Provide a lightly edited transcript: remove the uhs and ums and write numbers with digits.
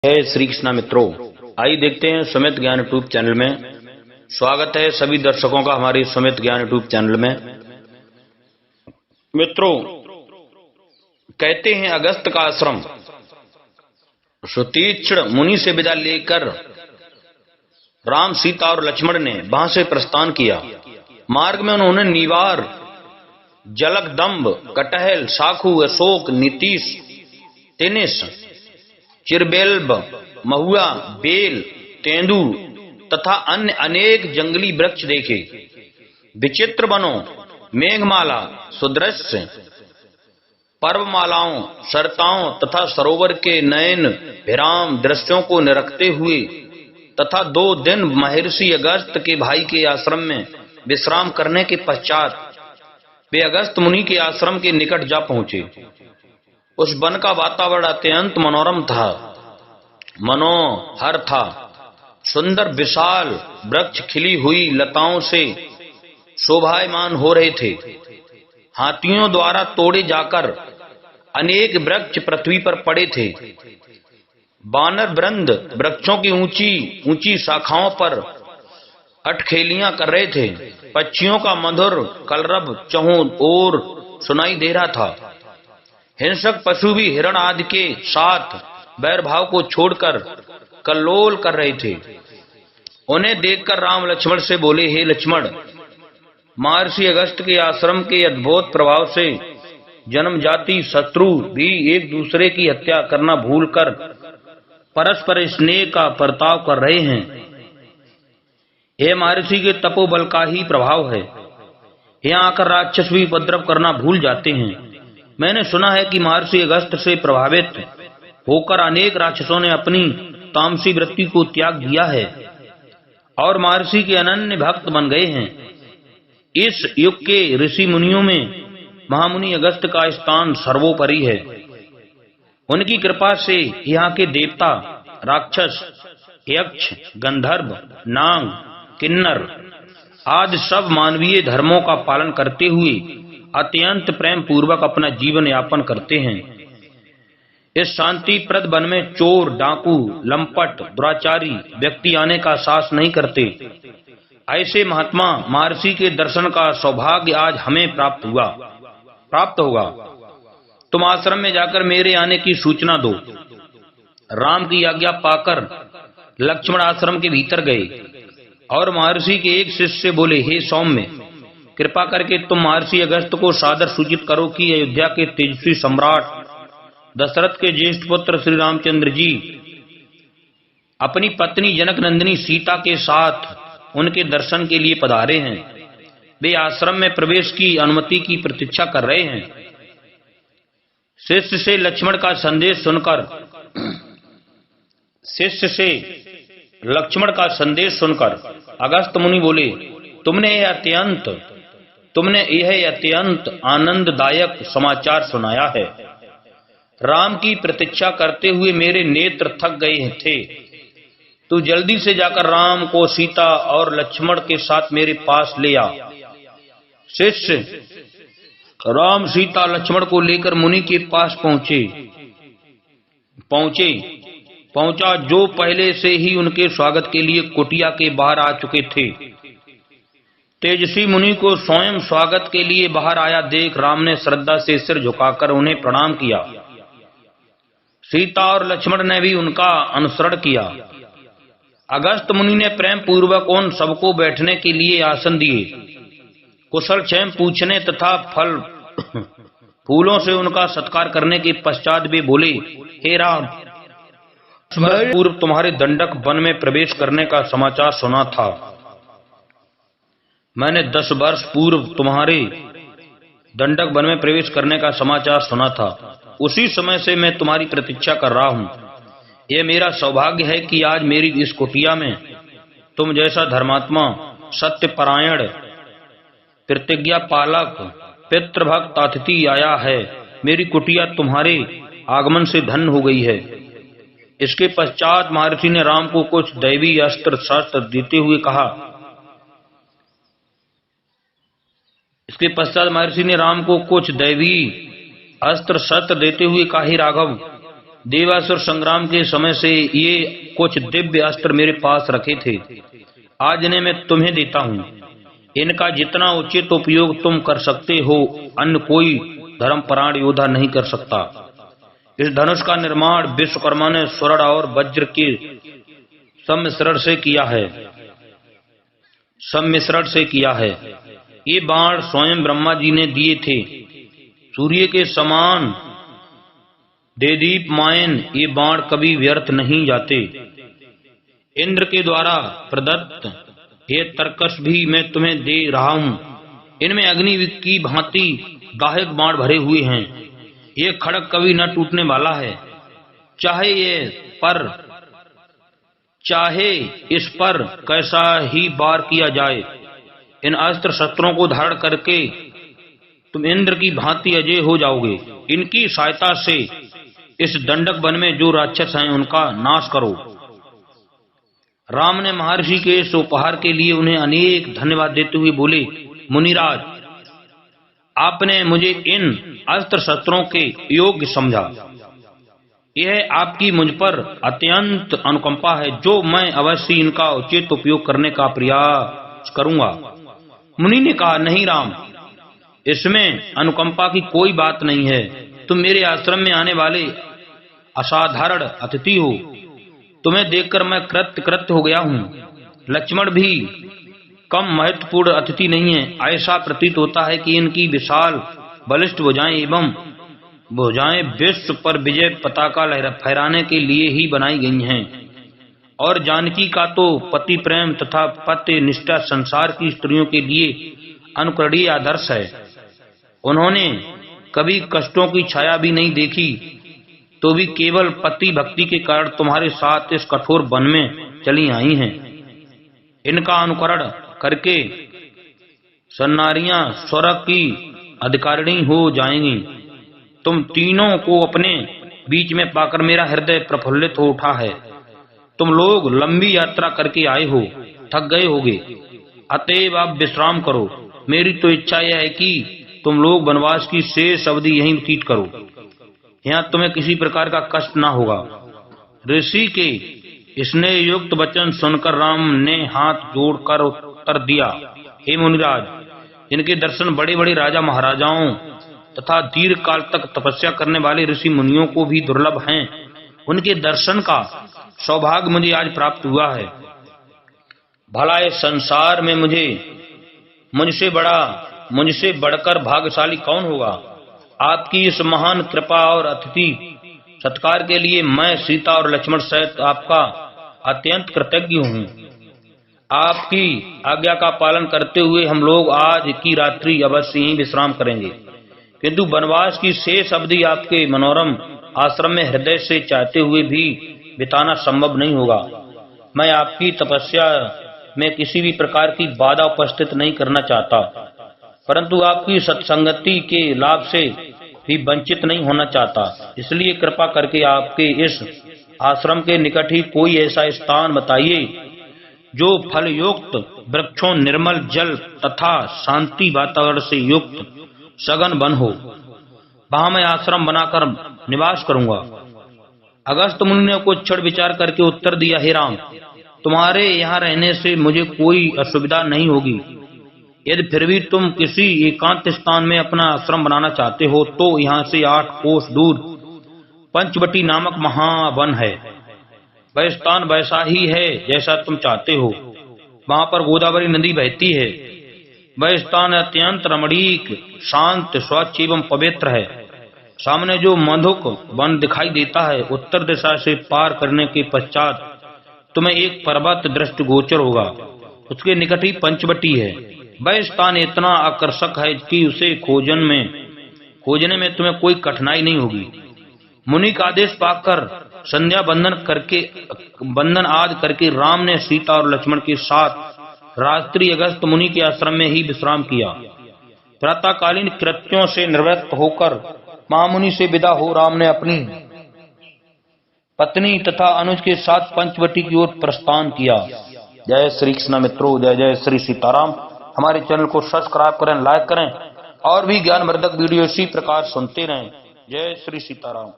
है श्री कृष्णा मित्रों, आइए देखते हैं सुमित ज्ञान यूट्यूब चैनल में। स्वागत है सभी दर्शकों का हमारे सुमित ज्ञान यूट्यूब चैनल में। मित्रों, कहते हैं अगस्त का आश्रम सुतीक्ष्ण मुनि से विदा लेकर राम, सीता और लक्ष्मण ने वहां से प्रस्थान किया। मार्ग में उन्होंने नीवार, जलकदम्ब, कटहल, साखू, अशोक, नीतीश, तेनिस, चिरबेल्ब, महुआ, बेल, तेंदू तथा अन्य अनेक जंगली वृक्ष देखे। विचित्र वनों, मेघमाला, सुदृश्य पर्वमालाओं, सरताओं तथा सरोवर के नयन विराम दृश्यों को निरखते हुए तथा 2 दिन महर्षि अगस्त के भाई के आश्रम में विश्राम करने के पश्चात वे अगस्त मुनि के आश्रम के निकट जा पहुंचे। उस वन का वातावरण अत्यंत मनोरम था, मनोहर था। सुंदर विशाल वृक्ष खिली हुई लताओं से शोभायमान हो रहे थे। हाथियों द्वारा तोड़े जाकर अनेक वृक्ष पृथ्वी पर पड़े थे। वानर वृंद वृक्षों की ऊंची ऊंची शाखाओं पर अटखेलियां कर रहे थे। पक्षियों का मधुर कलरव चहुं ओर सुनाई दे रहा था। हिंसक पशु भी हिरण आदि के साथ वैरभाव को छोड़कर कल्लोल कर रहे थे। उन्हें देखकर राम लक्ष्मण से बोले, हे लक्ष्मण, महर्षि अगस्त के आश्रम के अद्भुत प्रभाव से जन्मजाति शत्रु भी एक दूसरे की हत्या करना भूलकर परस्पर स्नेह का बर्ताव कर रहे हैं। यह महर्षि के तपोबल का ही प्रभाव है। यहाँ आकर राक्षस भी उपद्रव करना भूल जाते हैं। मैंने सुना है कि महर्षि अगस्त से प्रभावित होकर अनेक राक्षसों ने अपनी तामसी वृत्ति को त्याग दिया है और महर्षि के अनन्य भक्त बन गए हैं। इस युग के ऋषि मुनियों में महामुनि अगस्त का स्थान सर्वोपरि है। उनकी कृपा से यहाँ के देवता, राक्षस, यक्ष, गंधर्व, नाग, किन्नर आदि सब मानवीय धर्मों का पालन करते हुए अत्यंत प्रेम पूर्वक अपना जीवन यापन करते हैं। इस शांतिप्रद वन में चोर, डाकू, लंपट, दुराचारी व्यक्ति आने का साहस नहीं करते। ऐसे महात्मा महर्षि के दर्शन का सौभाग्य आज हमें प्राप्त होगा। तुम आश्रम में जाकर मेरे आने की सूचना दो। राम की आज्ञा पाकर लक्ष्मण आश्रम के भीतर गए और महर्षि के एक शिष्य से बोले, हे सौम्य, कृपा करके तुम महर्षि अगस्त को सादर सूचित करो कि अयोध्या के तेजस्वी सम्राट दशरथ के ज्येष्ठ पुत्र श्री रामचंद्र जी अपनी पत्नी जनक नंदिनी सीता के साथ उनके दर्शन के लिए पधारे हैं। वे आश्रम में प्रवेश की अनुमति की प्रतीक्षा कर रहे हैं। शिष्य से लक्ष्मण का संदेश सुनकर अगस्त मुनि बोले, तुमने यह अत्यंत आनंददायक समाचार सुनाया है। राम की प्रतीक्षा करते हुए मेरे नेत्र थक गए थे। तू जल्दी से जाकर राम को सीता और लक्ष्मण के साथ मेरे पास ले आ। शिष्य राम, सीता, लक्ष्मण को लेकर मुनि के पास पहुंचा जो पहले से ही उनके स्वागत के लिए कुटिया के बाहर आ चुके थे। तेजस्वी मुनि को स्वयं स्वागत के लिए बाहर आया देख राम ने श्रद्धा से सिर झुकाकर उन्हें प्रणाम किया। सीता और लक्ष्मण ने भी उनका अनुसरण किया। अगस्त मुनि ने प्रेम पूर्वक उन सबको बैठने के लिए आसन दिए। कुशल क्षेम पूछने तथा फल फूलों से उनका सत्कार करने के पश्चात वे बोले, हे राम, पूर्व तुम्हारे दंडक वन में प्रवेश करने का समाचार सुना था। मैंने 10 वर्ष पूर्व तुम्हारे दंडक वन में प्रवेश करने का समाचार सुना था। उसी समय से मैं तुम्हारी प्रतीक्षा कर रहा हूं। यह मेरा सौभाग्य है कि आज मेरी इस कुटिया में तुम जैसा धर्मात्मा, सत्यपरायण, प्रतिज्ञा पालक, पितृभक्त अतिथि आया है। मेरी कुटिया तुम्हारे आगमन से धन्य हो गई है। इसके पश्चात महर्षि ने राम को कुछ दैवी अस्त्र शस्त्र देते हुए कहा। हे राघव, देवासुर संग्राम के समय से ये कुछ दिव्य अस्त्र मेरे पास रखे थे, आज इन्हें मैं तुम्हें देता हूँ। इनका जितना उचित उपयोग तुम कर सकते हो, अन्य कोई धर्मपरायण योद्धा नहीं कर सकता। इस धनुष का निर्माण विश्वकर्मा ने स्वर्ण और वज्र के सम्मिश्रण से किया है। ये बाण स्वयं ब्रह्मा जी ने दिए थे। सूर्य के समान देदीप्यमान ये बाण कभी व्यर्थ नहीं जाते। इंद्र के द्वारा प्रदत्त ये तरकश भी मैं तुम्हें दे रहा हूं। इनमें अग्नि की भांति दाहक बाण भरे हुए हैं। ये खड़ग कभी न टूटने वाला है, चाहे इस पर कैसा ही वार किया जाए। इन अस्त्र शस्त्रों को धारण करके तुम इंद्र की भांति अजय हो जाओगे। इनकी सहायता से इस दंडक वन में जो राक्षस हैं उनका नाश करो। राम ने महर्षि के इस उपहार के लिए उन्हें अनेक धन्यवाद देते हुए बोले, मुनिराज, आपने मुझे इन अस्त्र शस्त्रों के योग्य समझा। यह आपकी मुझ पर अत्यंत अनुकंपा है, जो मैं अवश्य इनका उचित उपयोग करने का प्रयास करूंगा। मुनि ने कहा, नहीं राम, इसमें अनुकंपा की कोई बात नहीं है। तुम मेरे आश्रम में आने वाले असाधारण अतिथि हो। तुम्हें देखकर मैं कृत्य हो गया हूँ। लक्ष्मण भी कम महत्वपूर्ण अतिथि नहीं है। ऐसा प्रतीत होता है कि इनकी विशाल बलिष्ठ भुजाएं एवं भुजाएं विश्व पर विजय पताका फहराने के लिए ही बनाई गई हैं। और जानकी का तो पति प्रेम तथा पति निष्ठा संसार की स्त्रियों के लिए अनुकरणीय आदर्श है। उन्होंने कभी कष्टों की छाया भी नहीं देखी, तो भी केवल पति भक्ति के कारण तुम्हारे साथ इस कठोर वन में चली आई हैं। इनका अनुकरण करके सन्नारियां स्वर्ग की अधिकारिणी हो जाएंगी। तुम तीनों को अपने बीच में पाकर मेरा हृदय प्रफुल्लित हो उठा है। तुम लोग लंबी यात्रा करके आए हो, थक गए होगे, अतएव आप विश्राम करो। मेरी तो इच्छा यह है कि तुम लोग वनवास की शेष अवधि यहीं व्यतीत करो। यहाँ तुम्हें किसी प्रकार का कष्ट ना होगा। ऋषि के स्नेह युक्त वचन सुनकर राम ने हाथ जोड़कर उत्तर दिया, हे मुनिराज, इनके दर्शन बड़े बड़े राजा महाराजाओं तथा दीर्घ काल तक तपस्या करने वाले ऋषि मुनियों को भी दुर्लभ हैं। उनके दर्शन का सौभाग्य मुझे आज प्राप्त हुआ है। भला इस संसार में मुझसे बढ़कर भाग्यशाली कौन होगा। आपकी इस महान कृपा और अतिथि सत्कार के लिए मैं सीता और लक्ष्मण सहित आपका अत्यंत कृतज्ञ हूँ। आपकी आज्ञा का पालन करते हुए हम लोग आज की रात्रि अवश्य ही विश्राम करेंगे, किंतु वनवास की शेष अवधि आपके मनोरम आश्रम में हृदय से चाहते हुए भी बिताना संभव नहीं होगा। मैं आपकी तपस्या में किसी भी प्रकार की बाधा उपस्थित नहीं करना चाहता, परंतु आपकी सत्संगति के लाभ से भी वंचित नहीं होना चाहता। इसलिए कृपा करके आपके इस आश्रम के निकट ही कोई ऐसा स्थान बताइए जो फल युक्त वृक्षों, निर्मल जल तथा शांति वातावरण से युक्त सघन वन हो। वहां मैं आश्रम बनाकर निवास करूंगा। अगस्त मुनि ने कुछ क्षण विचार करके उत्तर दिया, हे राम, तुम्हारे यहाँ रहने से मुझे कोई असुविधा नहीं होगी। यदि फिर भी तुम किसी एकांत स्थान में अपना आश्रम बनाना चाहते हो तो यहाँ से 8 कोस दूर पंचवटी नामक महावन है। वह स्थान वैसा ही है जैसा तुम चाहते हो। वहां पर गोदावरी नदी बहती है। वह स्थान अत्यंत रमणीक, शांत, स्वच्छ एवं पवित्र है। सामने जो मधुक वन दिखाई देता है, उत्तर दिशा से पार करने के पश्चात तुम्हें एक पर्वत दृष्टि गोचर होगा। उसके निकट ही पंचवटी है। वह स्थान इतना आकर्षक है कि उसे खोजने में तुम्हें कोई कठिनाई नहीं होगी। मुनि का आदेश पाकर संध्या बंधन आदि करके राम ने सीता और लक्ष्मण के साथ रात्रि अगस्त मुनि के आश्रम में ही विश्राम किया। प्रातःकालीन कृत्यों से निवृत्त होकर महामुनि से विदा हो राम ने अपनी पत्नी तथा अनुज के साथ पंचवटी की ओर प्रस्थान किया। जय श्री कृष्ण मित्रों, जय जय श्री सीताराम। हमारे चैनल को सब्सक्राइब करें, लाइक करें और भी ज्ञानवर्धक वीडियो इसी प्रकार सुनते रहें। जय श्री सीताराम।